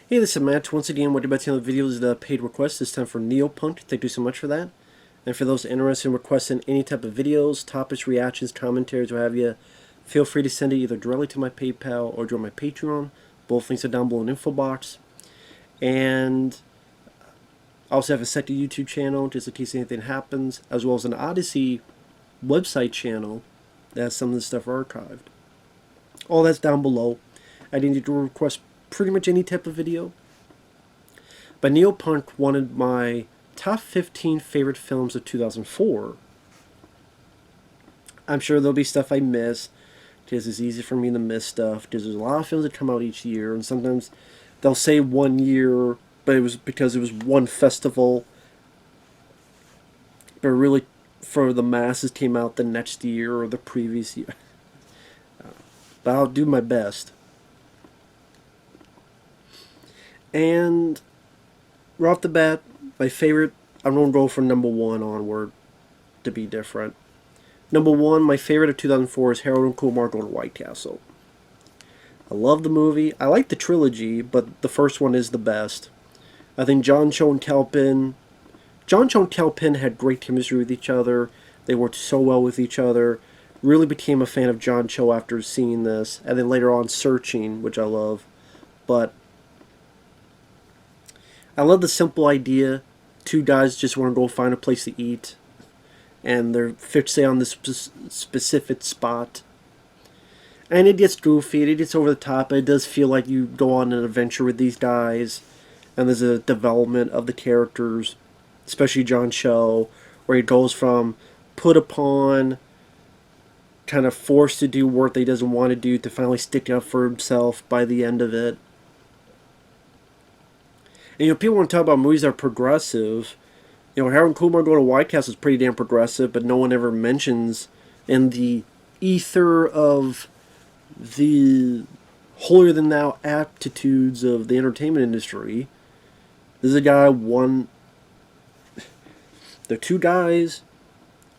Hey, this is Matt. Once again, what you're about to see on the video is the paid request. This time for Neopunk. Thank you so much for that. And for those interested in requesting any type of videos, topics, reactions, commentaries, what have you, feel free to send it either directly to my PayPal or join my Patreon. Both links are down below in the info box. And I also have a second YouTube channel just in case anything happens, as well as an Odysee website channel that has some of the stuff archived. All that's down below. I didn't need to request pretty much any type of video. But Neopunk wanted my top 15 favorite films of 2004. I'm sure there'll be stuff I miss, because it's easy for me to miss stuff, because there's a lot of films that come out each year, and sometimes they'll say 1 year, but it was because it was one festival, but really for the masses came out the next year or the previous year. But I'll do my best. And right off the bat, my favorite, I'm going to go from number one onward to be different. Number one, my favorite of 2004 is Harold and Kumar Go to White Castle. I love the movie. I like the trilogy, but the first one is the best. I think John Cho and Kelpin had great chemistry with each other. They worked so well with each other. Really became a fan of John Cho after seeing this, and then later on Searching, which I love. But I love the simple idea. Two guys just want to go find a place to eat, and they're fixated on this specific spot. And it gets goofy, it gets over the top. It does feel like you go on an adventure with these guys, and there's a development of the characters, especially John Cho, where he goes from put upon, kind of forced to do work that he doesn't want to do, to finally sticking up for himself by the end of it. And people want to talk about movies that are progressive. Harold and Kumar Go to White Castle is pretty damn progressive, but no one ever mentions in the ether of the holier-than-thou aptitudes of the entertainment industry. This is a guy, they're two guys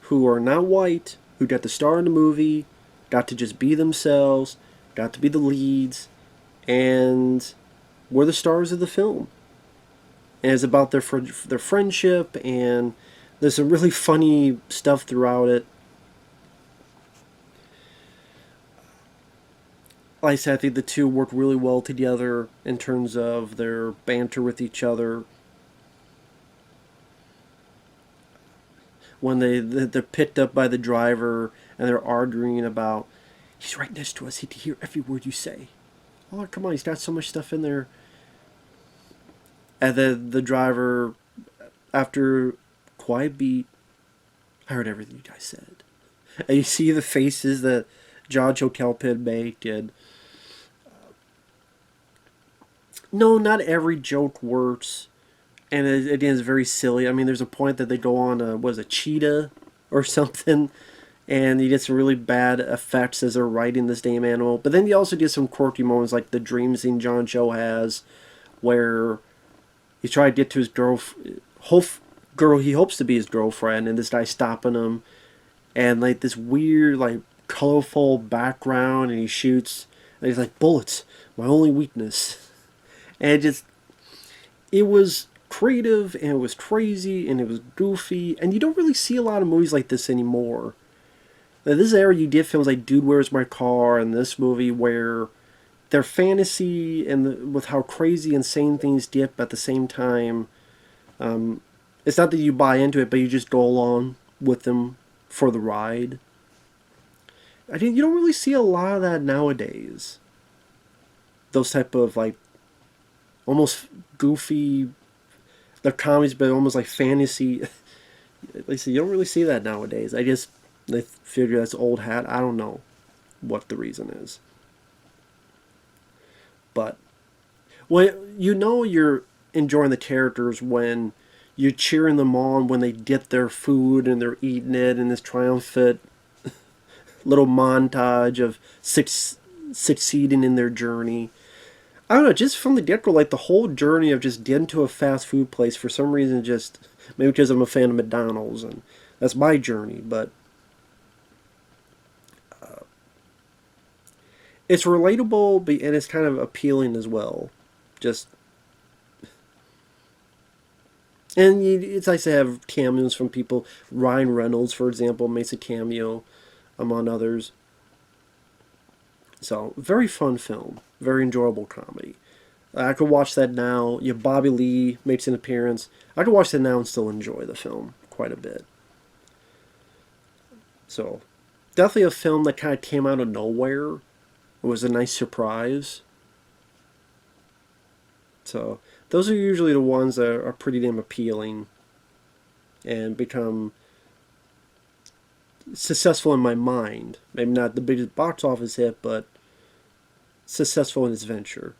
who are not white, who got to star in the movie, got to just be themselves, got to be the leads, and were the stars of the film. And it's about their friendship, and there's some really funny stuff throughout it. Like I said, I think the two work really well together in terms of their banter with each other. When they're picked up by the driver and they're arguing about, he's right next to us, he can hear every word you say. Oh, come on, he's got so much stuff in there. And then the driver, after quiet beat, I heard everything you guys said. And you see the faces that John Cho Kelpin make, and no, not every joke works, and it is very silly. I mean, there's a point that they go on a cheetah or something, and you get some really bad effects as they're riding this damn animal. But then you also get some quirky moments, like the dream scene John Cho has, where he's trying to get to his girl he hopes to be his girlfriend, and this guy's stopping him, and like this weird, like, colorful background, and he shoots, and he's like, bullets, my only weakness. And it was creative, and it was crazy, and it was goofy, and you don't really see a lot of movies like this anymore. Now, this era you did films like Dude, Where's My Car, and this movie where their fantasy and with how crazy, insane things dip at the same time. It's not that you buy into it, but you just go along with them for the ride. I think you don't really see a lot of that nowadays. Those type of, like, almost goofy, they're comedies, but almost like fantasy. Like I said, you don't really see that nowadays. They figure that's old hat. I don't know what the reason is. But, well, you're enjoying the characters when you're cheering them on when they get their food and they're eating it in this triumphant little montage of succeeding in their journey. I don't know, just from the get-go, like the whole journey of just getting to a fast food place, for some reason, just maybe because I'm a fan of McDonald's and that's my journey, but it's relatable, and it's kind of appealing as well. Just And it's nice to have cameos from people. Ryan Reynolds, for example, makes a cameo, among others. So, very fun film. Very enjoyable comedy. I could watch that now. Bobby Lee makes an appearance. I could watch that now and still enjoy the film quite a bit. So, definitely a film that kind of came out of nowhere. It was a nice surprise. So, those are usually the ones that are pretty damn appealing and become successful in my mind. Maybe not the biggest box office hit, but successful in its venture.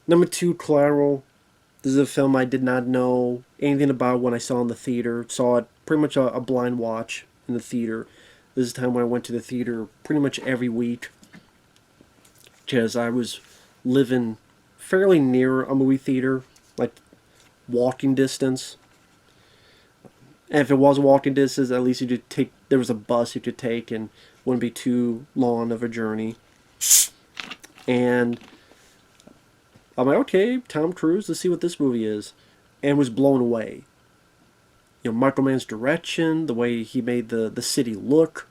Number two, Collateral. This is a film I did not know anything about when I saw it in the theater. Saw it pretty much a blind watch in the theater. This is the time when I went to the theater pretty much every week because I was living fairly near a movie theater, like walking distance. And if it was walking distance, at least you could take. There was a bus you could take, and wouldn't be too long of a journey. And I'm like, okay, Tom Cruise, let's see what this movie is, and was blown away. Michael Mann's direction, the way he made the city look,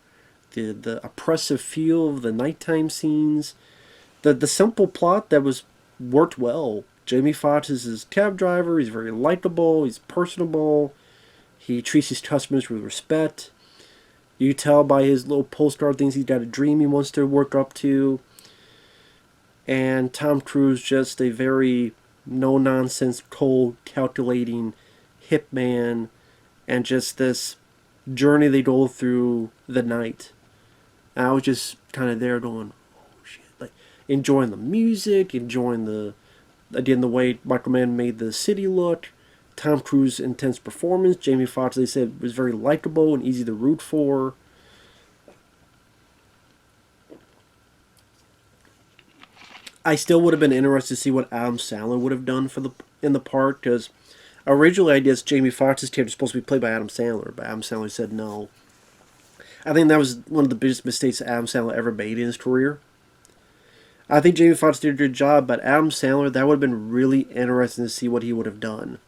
the oppressive feel of the nighttime scenes, the simple plot that was worked well. Jamie Foxx is his cab driver. He's very likable. He's personable. He treats his customers with respect. You tell by his little postcard things he's got a dream he wants to work up to. And Tom Cruise, just a very no-nonsense, cold, calculating hitman, and just this journey they go through the night. And I was just kind of there going, oh shit, like enjoying the music, enjoying the way Michael Mann made the city look. Tom Cruise's intense performance. Jamie Foxx, they said, was very likable and easy to root for. I still would have been interested to see what Adam Sandler would have done in the part, because originally I guess Jamie Foxx's character was supposed to be played by Adam Sandler, but Adam Sandler said no. I think that was one of the biggest mistakes Adam Sandler ever made in his career. I think Jamie Foxx did a good job, but Adam Sandler, that would have been really interesting to see what he would have done.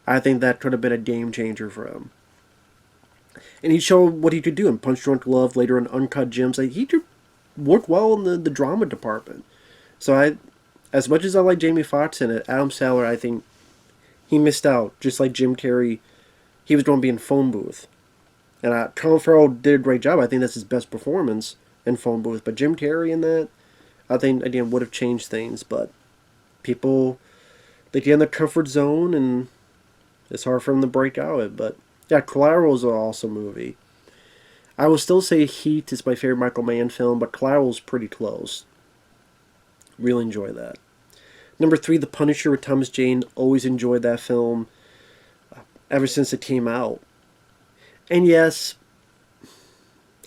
I think that could have been a game changer for him. And he showed what he could do in Punch Drunk Love, later in Uncut Gems. Like, he could work well in the drama department. So as much as I like Jamie Foxx in it, Adam Sandler, I think he missed out. Just like Jim Carrey, he was going to be in Phone Booth. And Colin Farrell did a great job. I think that's his best performance in Phone Booth. But Jim Carrey in that, I think, again, would have changed things. But people, they get in their comfort zone, and it's hard for them to break out of it. But yeah, Collateral is an awesome movie. I will still say Heat is my favorite Michael Mann film, but Collateral is pretty close. Really enjoy that. Number 3, The Punisher with Thomas Jane. Always enjoyed that film ever since it came out. And yes,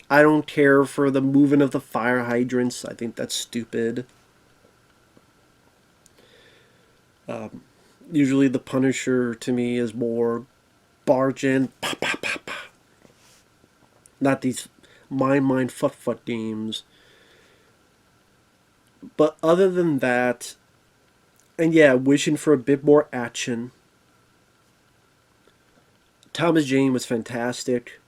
I don't care for the moving of the fire hydrants. I think that's stupid. Usually the Punisher to me is more barge in, pa pa pa pa. Not these mind fuck games. But other than that, and yeah, wishing for a bit more action. Thomas Jane was fantastic.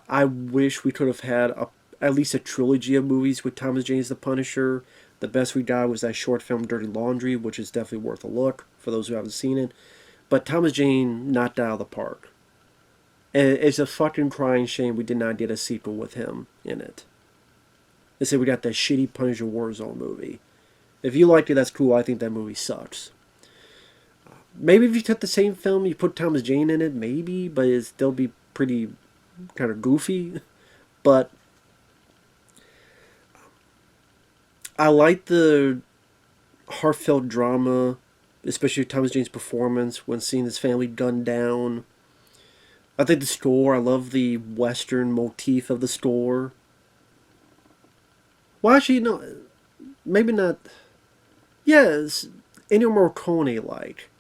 I wish we could have had at least a trilogy of movies with Thomas Jane as the Punisher. The best we got was that short film Dirty Laundry, which is definitely worth a look for those who haven't seen it. But Thomas Jane knocked out of the park. And it's a fucking crying shame we did not get a sequel with him in it. They say we got that shitty Punisher Warzone movie. If you liked it, that's cool. I think that movie sucks. Maybe if you took the same film, you put Thomas Jane in it, maybe, but it'd still be pretty kind of goofy. But I like the heartfelt drama, especially Thomas Jane's performance when seeing his family gunned down. I think the score, I love the Western motif of the score. Well, actually, no, maybe not. Yes, Ennio Morricone-like.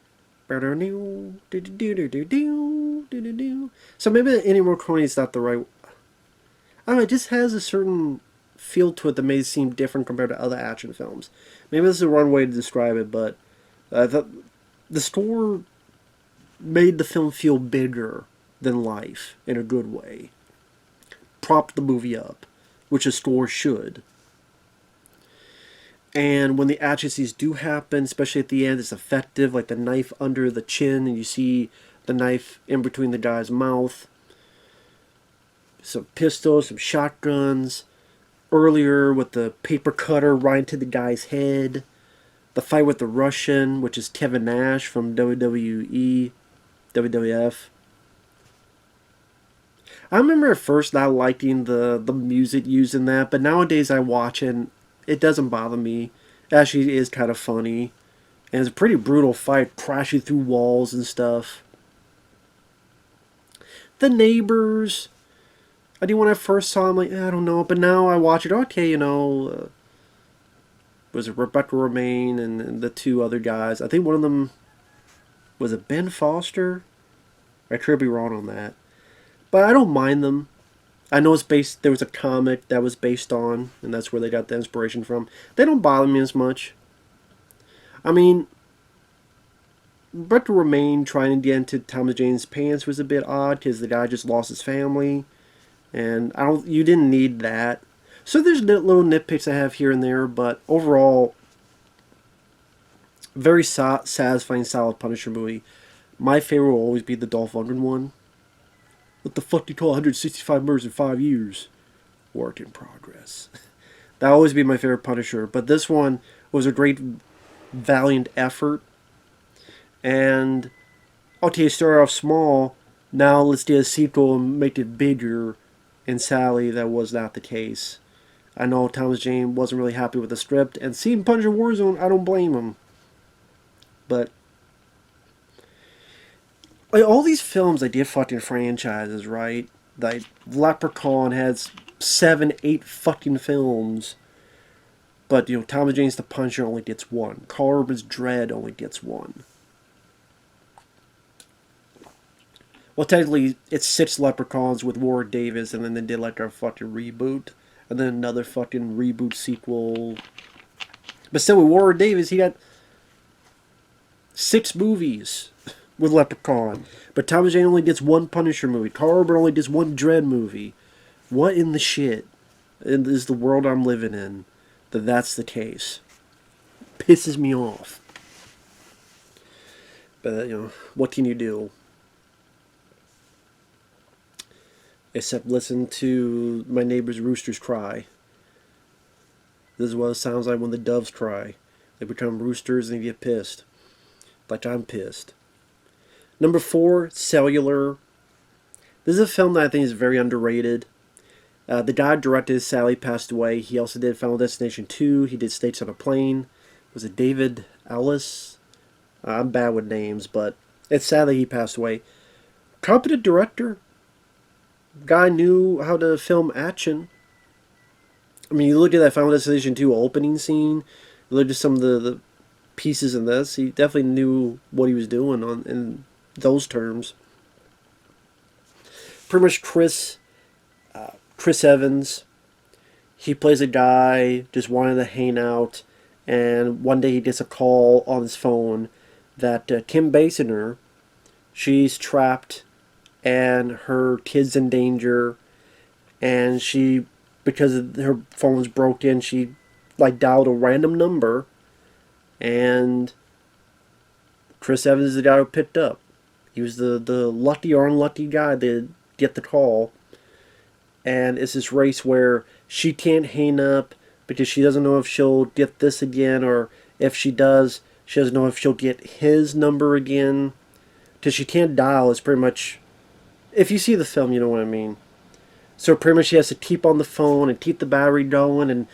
So maybe Ennio Morricone is not the right... I don't know, it just has a certain feel to it that may seem different compared to other action films. Maybe this is the wrong way to describe it, but the score made the film feel bigger than life in a good way. Propped the movie up, which a score should. And when the action scenes do happen, especially at the end, it's effective, like the knife under the chin, and you see the knife in between the guy's mouth. Some pistols, some shotguns. Earlier with the paper cutter right into the guy's head. The fight with the Russian, which is Kevin Nash from WWE, WWF. I remember at first not liking the music used in that, but nowadays I watch it and it doesn't bother me. It actually is kind of funny. And it's a pretty brutal fight, crashing through walls and stuff. The Neighbors. I did when I first saw him, like, I don't know. But now I watch it, okay, was it Rebecca Romaine and the two other guys? I think one of them, was it Ben Foster? I could be wrong on that. But I don't mind them. I know there was a comic that was based on, and that's where they got the inspiration from. They don't bother me as much. I mean, Rebecca Romaine trying to get into Thomas Jane's pants was a bit odd because the guy just lost his family. And you didn't need that. So there's little nitpicks I have here and there, but overall, very satisfying, solid Punisher movie. My favorite will always be the Dolph Lundgren one. What the fuck do you call 165 murders in 5 years? Work in progress. That'll always be my favorite Punisher. But this one was a great, valiant effort. And, okay, start off small. Now let's do a sequel and make it bigger. And sadly, that was not the case. I know Thomas Jane wasn't really happy with the script. And seeing Punisher Warzone, I don't blame him. But like all these films, they did fucking franchises, right? Like Leprechaun has 7, 8 fucking films. But, Thomas Jane's The Punisher only gets one. Carl Urban's Dredd only gets one. Well, technically, it's 6 Leprechauns with Warwick Davis, and then they did like a fucking reboot. And then another fucking reboot sequel. But still, with Warwick Davis, he got 6 movies with Leprechaun. But Thomas Jane only gets one Punisher movie. Carl Urban only gets one Dredd movie. What in the shit is the world I'm living in that that's the case? Pisses me off. But, what can you do? Except listen to my neighbor's roosters cry. This is what it sounds like when the doves cry. They become roosters and they get pissed. Like I'm pissed. Number 4, Cellular. This is a film that I think is very underrated. The guy who directed sadly passed away. He also did Final Destination 2. He did States on a Plane. Was it David Ellis? I'm bad with names, but it's sad that he passed away. Competent director. Guy knew how to film action. I mean, you look at that Final Destination 2 opening scene. You look at some of the pieces in this. He definitely knew what he was doing in those terms. Pretty much Chris Evans. He plays a guy just wanting to hang out, and one day he gets a call on his phone that Kim Basinger, she's trapped and her kid's in danger, and she, because her phone was broken, she dialed a random number, and Chris Evans is the guy who picked up. He was the lucky or unlucky guy to get the call, and it's this race where she can't hang up because she doesn't know if she'll get this again, or if she does, she doesn't know if she'll get his number again, because she can't dial. It's pretty much, if you see the film, you know what I mean. So pretty much she has to keep on the phone and keep the battery going and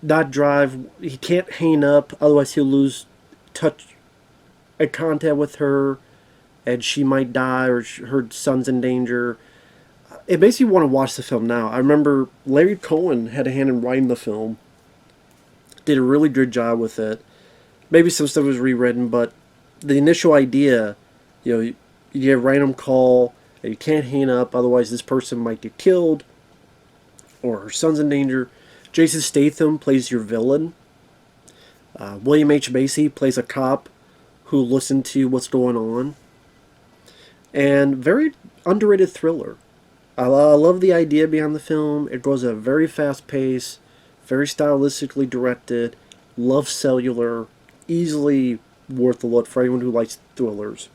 not drive. He can't hang up, otherwise he'll lose touch and contact with her, and she might die, or her son's in danger. It makes you want to watch the film now. I remember Larry Cohen had a hand in writing the film. Did a really good job with it. Maybe some stuff was rewritten, but the initial idea, you get a random call, and you can't hang up, otherwise this person might get killed, or her son's in danger. Jason Statham plays your villain. William H. Macy plays a cop who listens to what's going on. and very underrated thriller. I love the idea behind the film. It goes at a very fast pace, very stylistically directed, love cellular, easily worth a look for anyone who likes thrillers.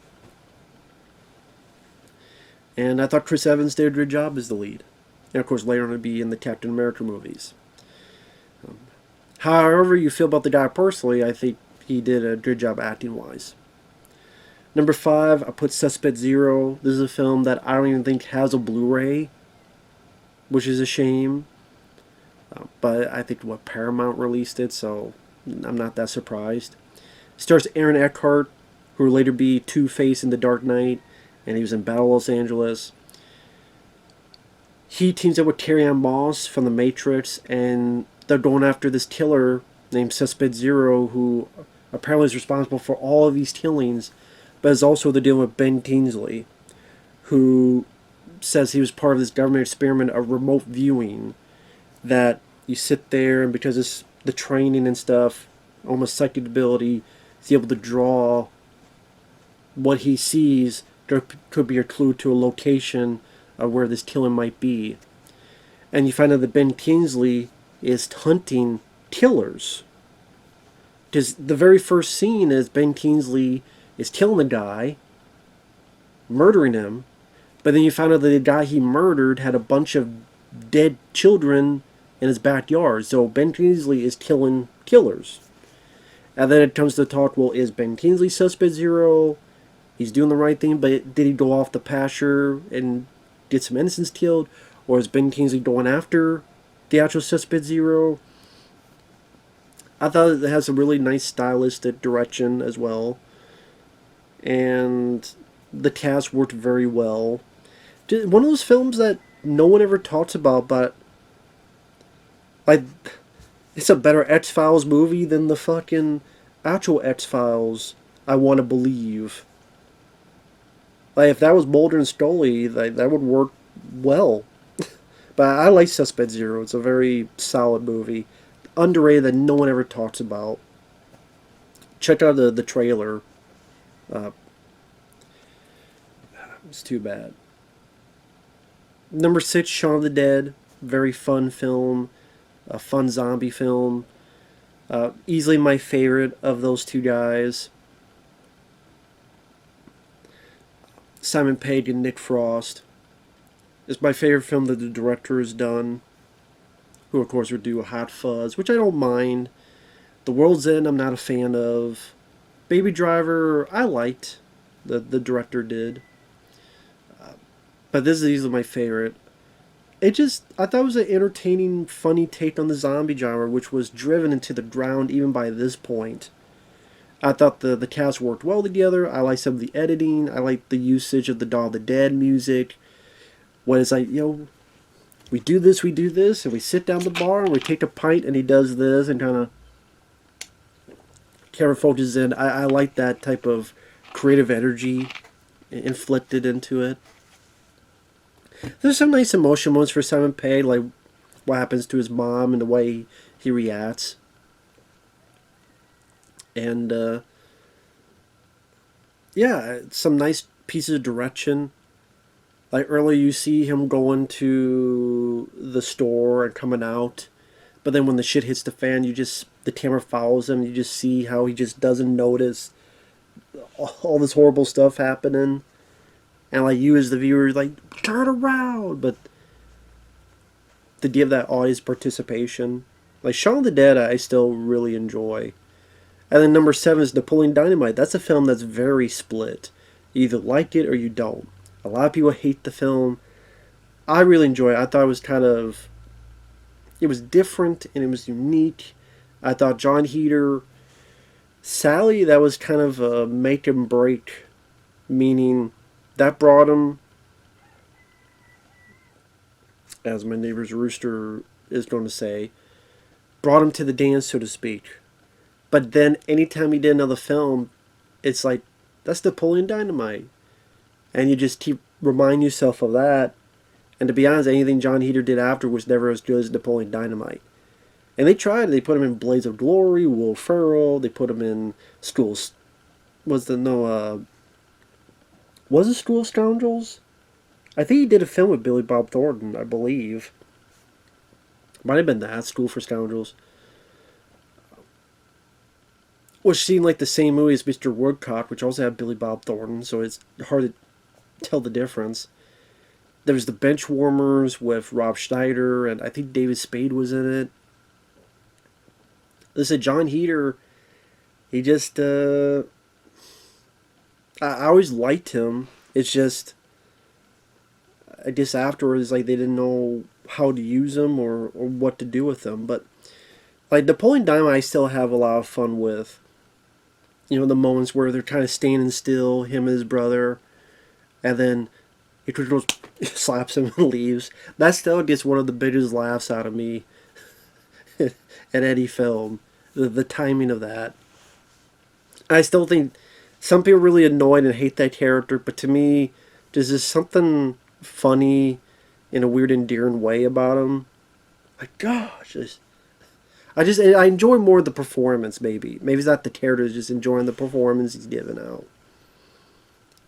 And I thought Chris Evans did a good job as the lead. And of course, later on, to be in the Captain America movies. However you feel about the guy personally, I think he did a good job acting wise. Number 5, I put Suspect Zero. This is a film that I don't even think has a Blu-ray, which is a shame. But I think Paramount released it, so I'm not that surprised. It stars Aaron Eckhart, who will later be Two-Face in The Dark Knight, and he was in Battle Los Angeles. He teams up with Carrie-Anne Moss from The Matrix, and they're going after this killer named Suspect Zero, who apparently is responsible for all of these killings, but is also they're dealing with Ben Kingsley, who says he was part of this government experiment of remote viewing, that you sit there and because it's the training and stuff, almost psychic ability, he's able to draw what he sees. There could be a clue to a location of where this killing might be. And you find out that Ben Kingsley is hunting killers. Because the very first scene is Ben Kingsley is killing the guy, murdering him, but then you find out that the guy he murdered had a bunch of dead children in his backyard. So Ben Kingsley is killing killers. And then it comes to talk, well, is Ben Kingsley Suspect Zero? He's doing the right thing, but did he go off the pasture and get some innocents killed? Or is Ben Kingsley going after the actual Suspect Zero? I thought it has a really nice stylistic direction as well. And the cast worked very well. One of those films that no one ever talks about, but it's a better X-Files movie than the fucking actual X-Files, I want to believe. If that was Mulder and Scully, that would work well. But I like Suspect Zero. It's a very solid movie. Underrated that no one ever talks about. Check out the trailer. It's too bad. Number 6, Shaun of the Dead. Very fun film. A fun zombie film. Easily my favorite of those two guys. Simon Pegg and Nick Frost. It's my favorite film that the director has done. Who, of course, would do Hot Fuzz, which I don't mind. The World's End, I'm not a fan of. Baby Driver, I liked. The director did. But this is easily my favorite. I thought it was an entertaining, funny take on the zombie genre, which was driven into the ground even by this point. I thought the cast worked well together. I liked some of the editing. I liked the usage of the Dawn of the Dead music. When it's like, we do this, and we sit down the bar, and we take a pint, and he does this, and kind of camera focuses in. I like that type of creative energy inflicted into it. There's some nice emotional moments for Simon Pegg, like what happens to his mom and the way he reacts. And, some nice pieces of direction. Like earlier you see him going to the store and coming out. But then when the shit hits the fan, the camera follows him. You just see how he just doesn't notice all this horrible stuff happening. And like you as the viewer, turn around. But to give that audience participation. Like Shaun of the Dead, I still really enjoy. And then number 7 is Napoleon Dynamite. That's a film that's very split. You either like it or you don't. A lot of people hate the film. I really enjoy it. I thought it was it was different and it was unique. I thought John Heder, Sally, that was kind of a make and break. Meaning, that brought him, as my neighbor's rooster is going to say, brought him to the dance, so to speak. But then, anytime he did another film, it's like, that's Napoleon Dynamite. And you just keep reminding yourself of that. And to be honest, anything John Heder did after was never as good as Napoleon Dynamite. And they tried. They put him in Blades of Glory, Will Ferrell. They put him in Schools. What Was it School of Scoundrels? I think he did a film with Billy Bob Thornton, I believe. Might have been that, School for Scoundrels. Which seemed like the same movie as Mr. Woodcock, which also had Billy Bob Thornton, so it's hard to tell the difference. There was the Benchwarmers with Rob Schneider, and I think David Spade was in it. Listen, John Heder, he just, I always liked him. It's just, I guess afterwards, like, they didn't know how to use him or what to do with him. But, like, Napoleon Dynamite I still have a lot of fun with. You know, the moments where they're kind of standing still, him and his brother, and then he goes, slaps him and leaves. That still gets one of the biggest laughs out of me at any film. The timing of that. I still think some people really annoyed and hate that character, but to me, there's just something funny in a weird, endearing way about him. My gosh, I enjoy more the performance. Maybe it's not the character, it's just enjoying the performance he's giving out.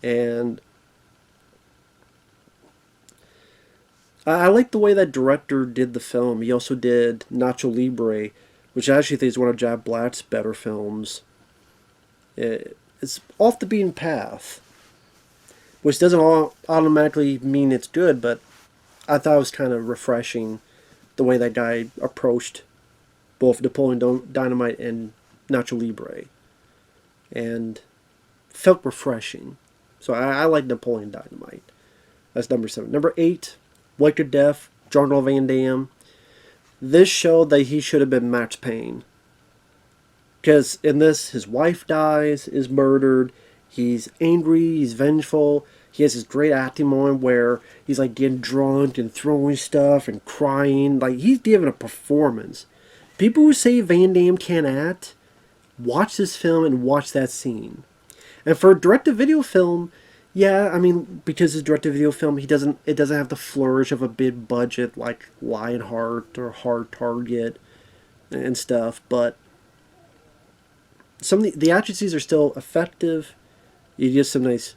And I like the way that director did the film. He also did Nacho Libre, which I actually think is one of Jack Black's better films. It's off the beaten path, which doesn't automatically mean it's good, but I thought it was kind of refreshing the way that guy approached both Napoleon Dynamite and Nacho Libre, and felt refreshing. So I like Napoleon Dynamite. That's number 7. Number 8, White to Death, Jean-Claude Van Damme. This showed that he should have been Max Payne. Because in this, his wife dies, is murdered, he's angry, he's vengeful, he has this great acting moment where he's like getting drunk and throwing stuff and crying. Like, he's giving a performance. People who say Van Damme can't act, watch this film and watch that scene. And for a direct-to-video film, yeah, I mean, because it's a direct-to-video film, it doesn't have the flourish of a big budget like Lionheart or Hard Target and stuff, but some of the action scenes are still effective. You get some nice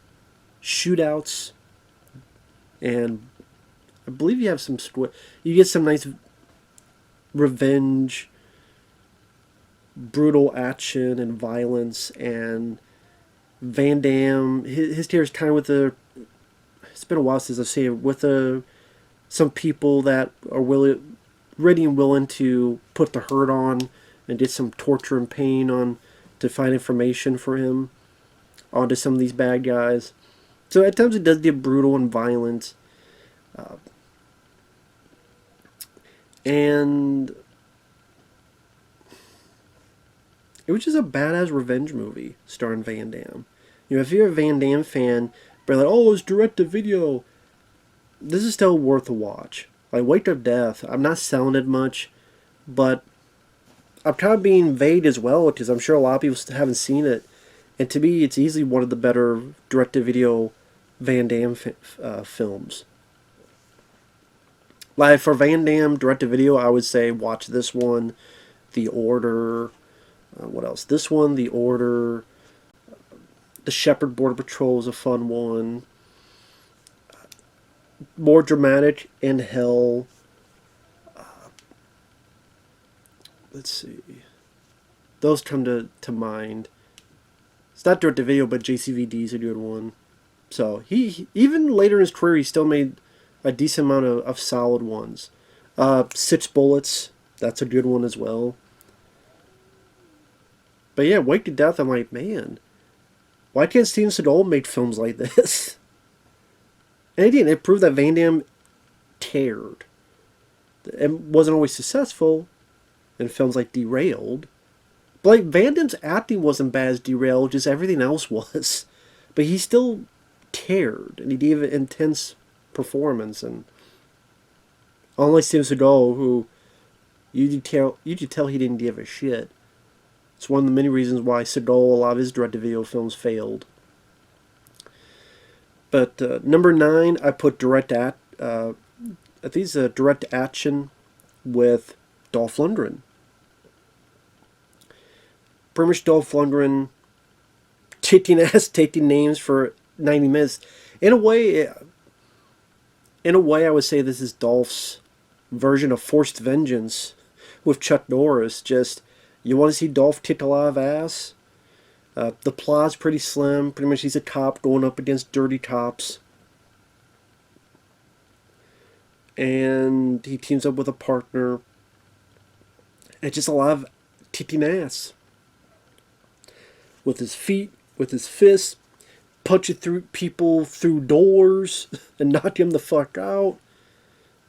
shootouts, and I believe you have some you get some nice revenge, brutal action and violence, and Van Damme, his character is kind of with it's been a while since I've seen it, with some people that are ready and willing to put the hurt on and get some torture and pain on to find information for him onto some of these bad guys. So at times it does get brutal and violent. And it was just a badass revenge movie starring Van Damme. You know, if you're a Van Damme fan, but like, oh, it's direct-to-video, this is still worth a watch. Like, White to Death, I'm not selling it much, but I'm kind of being vague as well, because I'm sure a lot of people haven't seen it. And to me, it's easily one of the better direct-to-video Van Damme films. Like, for Van Damme direct-to-video, I would say watch this one, The Order. What else? This one, The Order. The Shepherd Border Patrol is a fun one. More dramatic, In Hell. Let's see. Those come to mind. It's not direct to video, but JCVD is a good one. So he even later in his career, he still made a decent amount of solid ones. 6 Bullets, that's a good one as well. But yeah, White to Death, I'm like, man, why can't Steven Seagal make films like this? And again, it proved that Van Damme cared. It wasn't always successful in films like Derailed. But like, Van Damme's acting wasn't bad as Derailed, just everything else was. But he still cared, and he gave an intense performance. And unlike Steven Seagal, who you could tell he didn't give a shit. It's one of the many reasons why Seagal, a lot of his direct-to-video films failed. But number 9, I put I think it's a direct action with Dolph Lundgren. Pretty much Dolph Lundgren taking names for 90 minutes. In a way, in a way, I would say this is Dolph's version of Forced Vengeance with Chuck Norris. Just, you want to see Dolph kick a lot of ass. The plot's pretty slim. Pretty much he's a cop going up against dirty cops. And he teams up with a partner. And just a lot of kicking ass. With his feet, with his fists, punching through people through doors and knocking them the fuck out.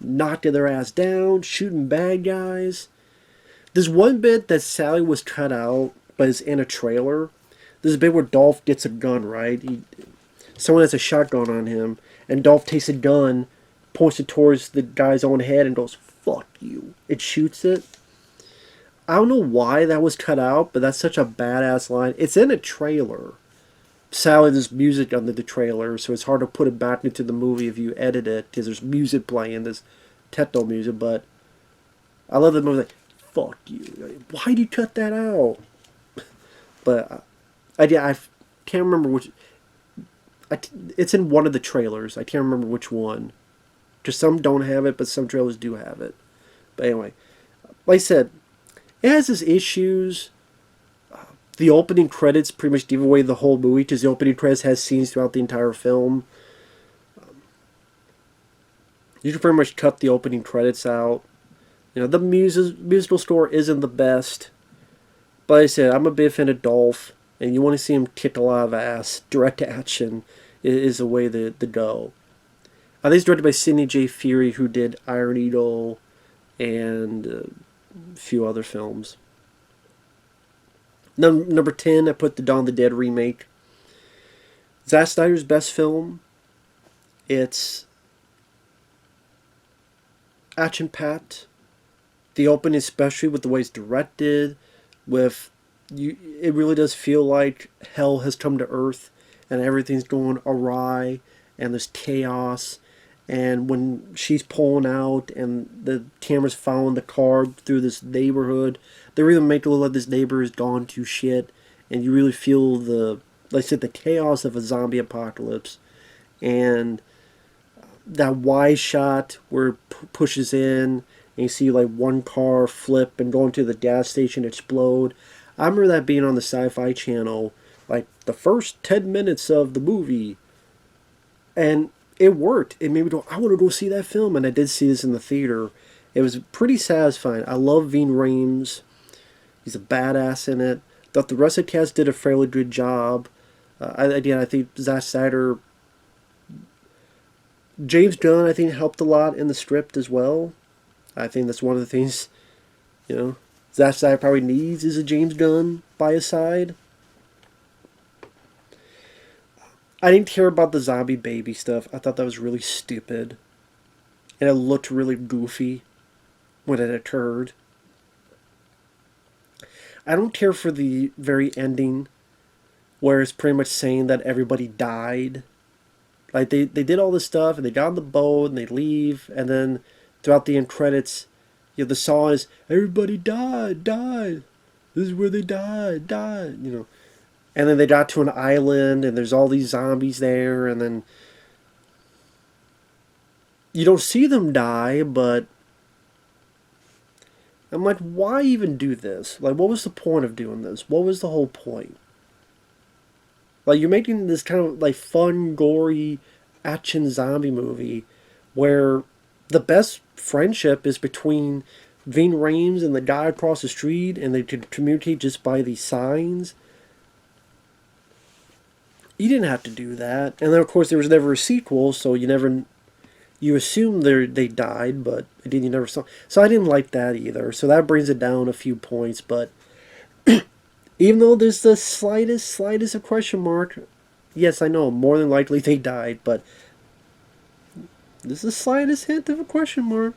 Knocking their ass down, shooting bad guys. There's one bit that Sally was cut out, but is in a trailer. There's a bit where Dolph gets a gun, right? Someone has a shotgun on him, and Dolph takes a gun, points it towards the guy's own head, and goes, "Fuck you." It shoots it. I don't know why that was cut out, but that's such a badass line. It's in a trailer. Sally, there's music under the trailer, so it's hard to put it back into the movie if you edit it, because there's music playing, there's techno music, but I love the movie. Like, fuck you. Why'd you cut that out? But I can't remember which. It's in one of the trailers. I can't remember which one. Because some don't have it, but some trailers do have it. But anyway, like I said, it has its issues. The opening credits pretty much give away the whole movie, because the opening credits has scenes throughout the entire film. You can pretty much cut the opening credits out. You know, the musical score isn't the best. But like I said, I'm a big fan of Dolph, and you want to see him kick a lot of ass. Direct action is the way to go. I think it's directed by Sidney J. Furie, who did Iron Eagle and a few other films. Number 10, I put the Dawn of the Dead remake. Zack Snyder's best film. It's action-packed. The opening, especially with the way it's directed, with you, it really does feel like hell has come to earth and everything's going awry and there's chaos. And when she's pulling out and the camera's following the car through this neighborhood, they really make it look like this neighbor has gone to shit. And you really feel like I said, the chaos of a zombie apocalypse. And that wide shot where it pushes in and you see like one car flip and go into the gas station explode. I remember that being on the Sci-Fi channel, like the first 10 minutes of the movie. And it worked. It made me go, I want to go see that film. And I did see this in the theater. It was pretty satisfying. I love Ving Rhames. He's a badass in it. Thought the rest of the cast did a fairly good job. I think Zack Snyder, James Gunn, I think, helped a lot in the script as well. I think that's one of the things, Zack Snyder probably needs is a James Gunn by his side. I didn't care about the zombie baby stuff. I thought that was really stupid. And it looked really goofy when it occurred. I don't care for the very ending where it's pretty much saying that everybody died. Like, they did all this stuff, and they got on the boat, and they leave, and then throughout the end credits, the song is, everybody died. This is where they died. And then they got to an island, and there's all these zombies there, and then you don't see them die, but I'm like, why even do this? Like, what was the point of doing this? What was the whole point? Like, you're making this kind of, like, fun, gory, action zombie movie where the best friendship is between Ving Rhames and the guy across the street, and they could communicate just by these signs. You didn't have to do that. And then, of course, there was never a sequel, so you assume they died, but you never saw. So I didn't like that either. So that brings it down a few points. But even though there's the slightest of question mark, yes, I know, more than likely they died, but there's the slightest hint of a question mark.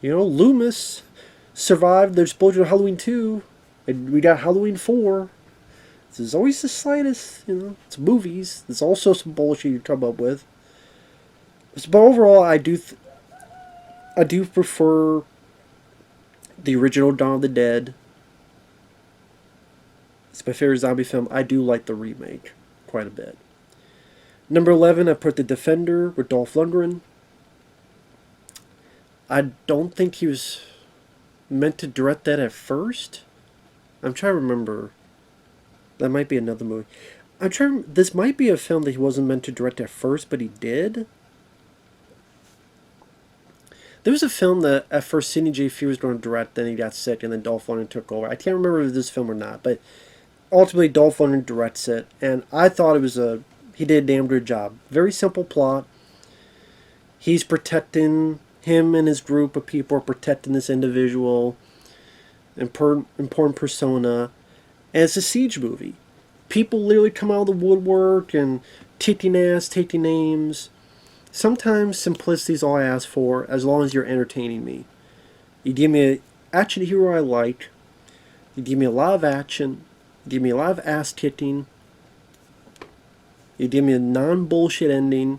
Loomis survived the explosion of Halloween 2, and we got Halloween 4. There's always the slightest, it's movies. There's also some bullshit you come up with. But overall, I do prefer the original Dawn of the Dead. It's my favorite zombie film. I do like the remake quite a bit. Number 11, I put The Defender with Dolph Lundgren. I don't think he was meant to direct that at first. I'm trying to remember. That might be another movie. I'm trying. This might be a film that he wasn't meant to direct at first, but he did. There was a film that at first Sidney J. Furie was going to direct, then he got sick, and then Dolph Lundgren took over. I can't remember if it was this film or not, but ultimately Dolph Lundgren directs it, and I thought he did a damn good job. Very simple plot. He's protecting him and his group of people are protecting this individual, important persona, and it's a siege movie. People literally come out of the woodwork and kicking ass, taking names. Sometimes simplicity is all I ask for, as long as you're entertaining me. You give me an action hero I like. You give me a lot of action. You give me a lot of ass kicking. You give me a non-bullshit ending.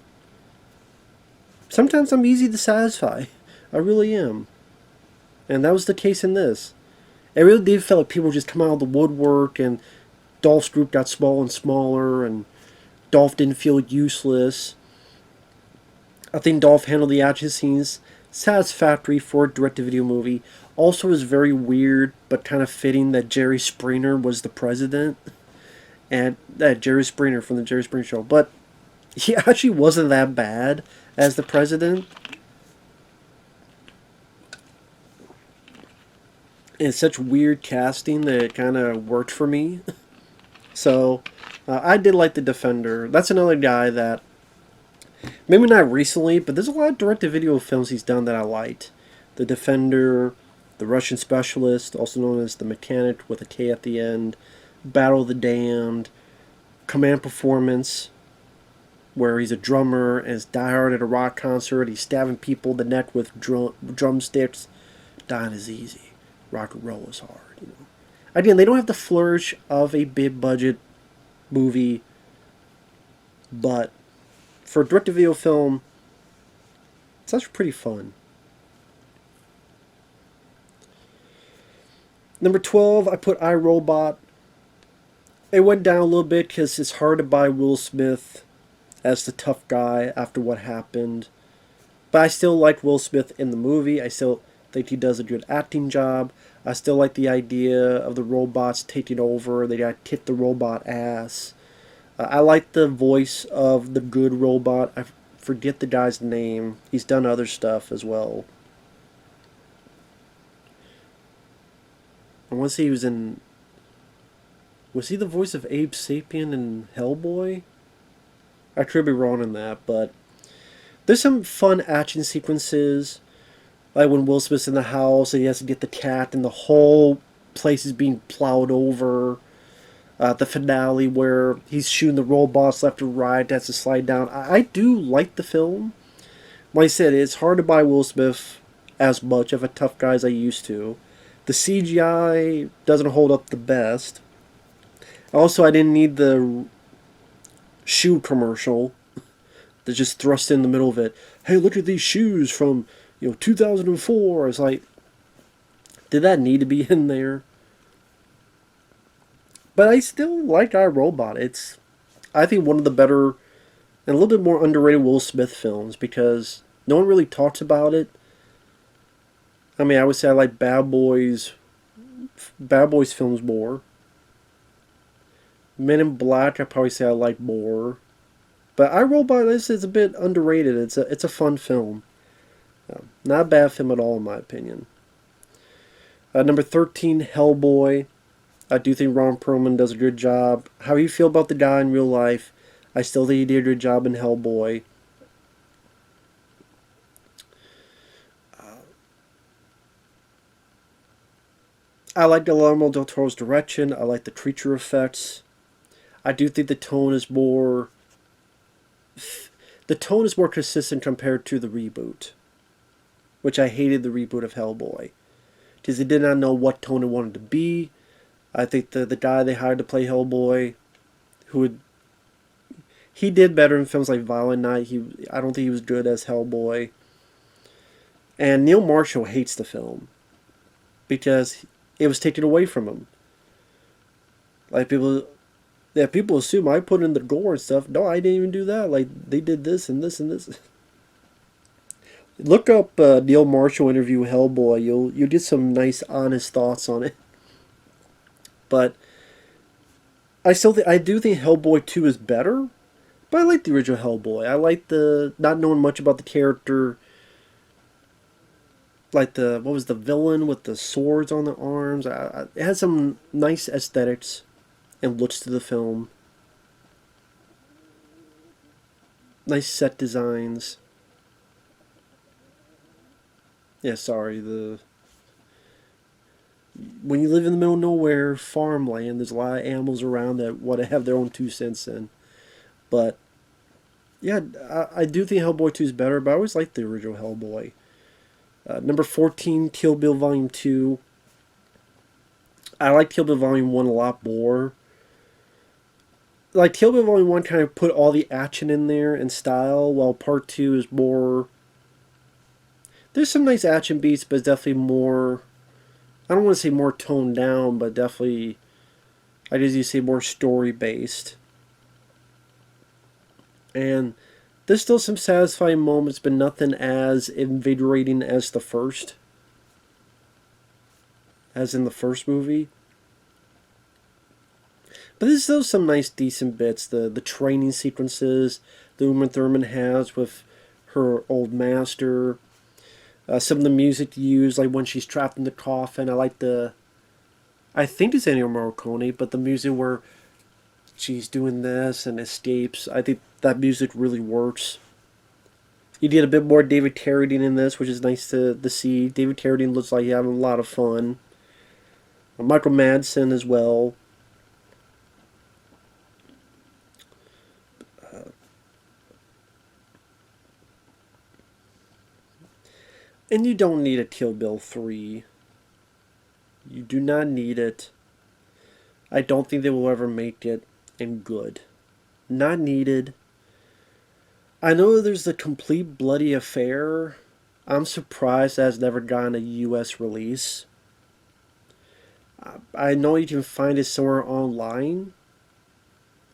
Sometimes I'm easy to satisfy. I really am. And that was the case in this. It really did feel like people just come out of the woodwork and Dolph's group got smaller and smaller and Dolph didn't feel useless. I think Dolph handled the action scenes satisfactory for a direct-to-video movie. Also, it was very weird, but kind of fitting that Jerry Springer was the president, and that Jerry Springer from the Jerry Springer Show. But he actually wasn't that bad as the president. And it's such weird casting that it kind of worked for me. So, I did like The Defender. That's another guy that maybe not recently, but there's a lot of direct-to-video films he's done that I liked. The Defender, The Russian Specialist, also known as The Mechanic with a K at the end, Battle of the Damned, Command Performance, where he's a drummer and is diehard at a rock concert. He's stabbing people in the neck with drumsticks. Dying is easy. Rock and roll is hard. You know. Again, they don't have the flourish of a big-budget movie, but for a direct-to-video film, it's actually pretty fun. Number 12, I put iRobot. It went down a little bit because it's hard to buy Will Smith as the tough guy after what happened. But I still like Will Smith in the movie. I still think he does a good acting job. I still like the idea of the robots taking over. They got to kick the robot ass. I like the voice of the good robot. I forget the guy's name. He's done other stuff as well. I want to say he was in... Was he the voice of Abe Sapien in Hellboy? I could be wrong in that, but there's some fun action sequences. Like when Will Smith's in the house and he has to get the cat and the whole place is being plowed over. The finale where he's shooting the robots left and right, has to slide down. I do like the film. Like I said, it's hard to buy Will Smith as much of a tough guy as I used to. The CGI doesn't hold up the best. Also, I didn't need the shoe commercial that just thrust in the middle of it. Hey, look at these shoes from 2004. It's like, did that need to be in there? But I still like iRobot. It's, I think, one of the better and a little bit more underrated Will Smith films because no one really talks about it. I mean, I would say I like Bad Boys films more. Men in Black, I'd probably say I like more. But iRobot is a bit underrated. It's a fun film. Not a bad film at all, in my opinion. Number 13, Hellboy. I do think Ron Perlman does a good job. How you feel about the guy in real life, I still think he did a good job in Hellboy. I like Guillermo del Toro's direction. I like the creature effects. I do think the tone is more consistent compared to the reboot, which I hated the reboot of Hellboy because they did not know what tone it wanted to be. I think the guy they hired to play Hellboy, he did better in films like Violent Night. I don't think he was good as Hellboy. And Neil Marshall hates the film because it was taken away from him. Like people, Yeah, people assume I put in the gore and stuff. No, I didn't even do that. Like they did this and this and this. Look up Neil Marshall interview Hellboy. You'll get some nice, honest thoughts on it. But I do think Hellboy 2 is better. But I like the original Hellboy. I like the not knowing much about the character. Like the what was the villain with the swords on the arms. It has some nice aesthetics and looks to the film. Nice set designs. Yeah, sorry. The when you live in the middle of nowhere, farmland, there's a lot of animals around that want to have their own 2 cents in. But yeah, I do think Hellboy 2 is better, but I always liked the original Hellboy. Number 14, Kill Bill Volume 2. I like Kill Bill Volume 1 a lot more. Like, Kill Bill Volume 1 kind of put all the action in there and style, while Part 2 is more. There's some nice action beats, but it's definitely more. I don't want to say more toned down, but definitely. I guess you say more story based. And there's still some satisfying moments, but nothing as invigorating as the first. As in the first movie. But there's still some nice, decent bits. The training sequences that Uma Thurman has with her old master. Some of the music used, like when she's trapped in the coffin. I like the. I think it's Ennio Morricone, but the music where she's doing this and escapes. I think that music really works. You did a bit more David Carradine in this, which is nice to see. David Carradine looks like he's having a lot of fun. Michael Madsen as well. And you don't need a Kill Bill 3. You do not need it. I don't think they will ever make it, and good. Not needed. I know there's the Complete Bloody Affair. I'm surprised that has never gotten a US release. I know you can find it somewhere online,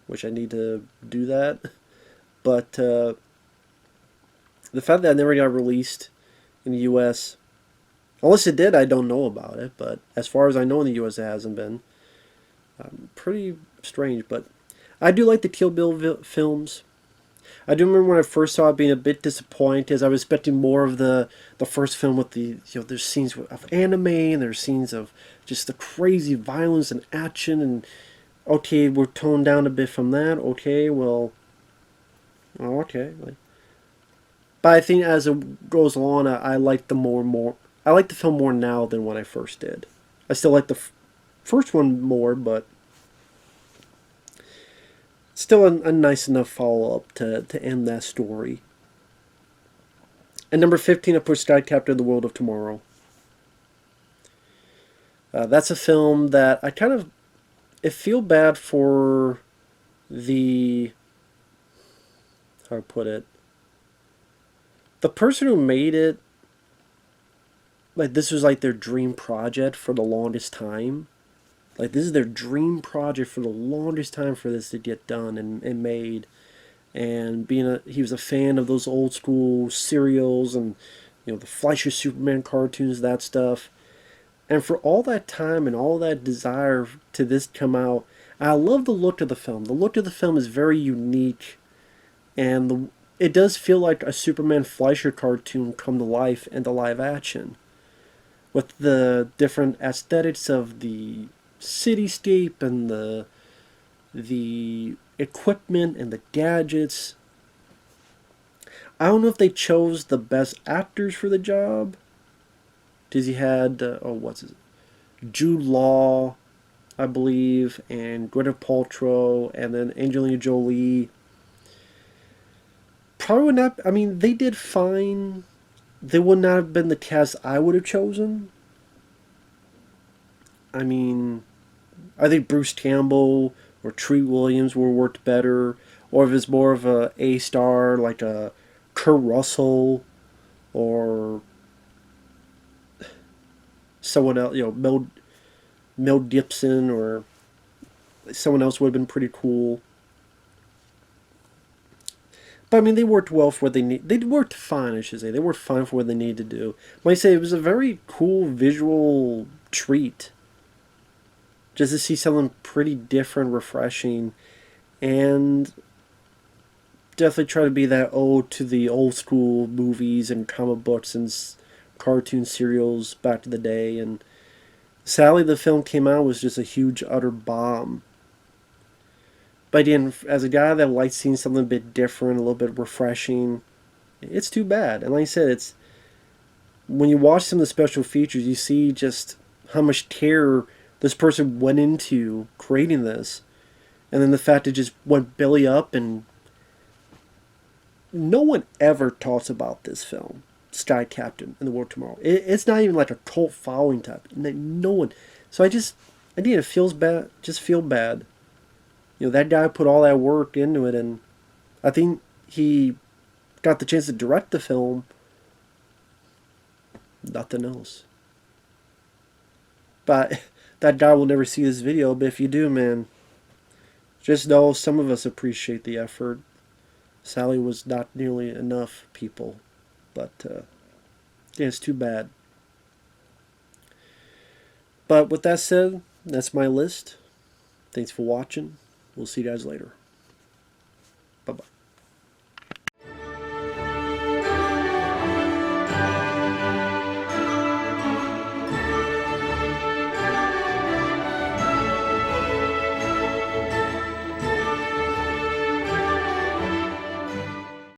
which I need to do that. But the fact that it never got released in the US, unless it did, I don't know about it. But as far as I know in the US, it hasn't been. Pretty strange, but I do like the Kill Bill films. I do remember when I first saw it being a bit disappointed, as I was expecting more of the first film with the there's scenes of anime and there's scenes of just the crazy violence and action and okay, we're toned down a bit from that. Okay, well, okay. But I think as it goes along, I like the more. I like the film more now than when I first did. I still like the first one more, but still a nice enough follow up to end that story. And number 15, I put Sky Captain: The World of Tomorrow. That's a film that I feel bad for the how to put it. The person who made it, like this was like their dream project for the longest time. Like this is their dream project for the longest time for this to get done and made. And he was a fan of those old school serials and the Fleischer Superman cartoons, that stuff. And for all that time and all that desire to this come out, I love the look of the film. The look of the film is very unique, and it does feel like a Superman Fleischer cartoon come to life into live action, with the different aesthetics of the cityscape and the equipment and the gadgets. I don't know if they chose the best actors for the job, because he had what's his Jude Law, I believe, and Gwyneth Paltrow, and then Angelina Jolie. Probably not. I mean, they did fine. They would not have been the cast I would have chosen. I mean, I think Bruce Campbell or Treat Williams would have worked better, or if it's more of a star like a Kurt Russell or someone else, Mel Gibson or someone else would have been pretty cool. But I mean, they worked well for what they need. They worked fine, I should say. They worked fine for what they needed to do. Like I say, it was a very cool visual treat just to see something pretty different, refreshing, and definitely try to be that ode to the old school movies and comic books and cartoon serials back to the day. And sadly, the film came out was just a huge utter bomb. But again, as a guy that likes seeing something a bit different, a little bit refreshing, it's too bad. And like I said, it's when you watch some of the special features, you see just how much care this person went into creating this, and then the fact it just went belly up, and no one ever talks about this film, Sky Captain and the World Tomorrow. It's not even like a cult following type. No one. So again, it feels bad. Just feel bad. You know, that guy put all that work into it, and I think he got the chance to direct the film. Nothing else. But that guy will never see this video. But if you do, man, just know some of us appreciate the effort. Sally was not nearly enough people. But yeah, it's too bad. But with that said, that's my list. Thanks for watching. We'll see you guys later. Bye-bye.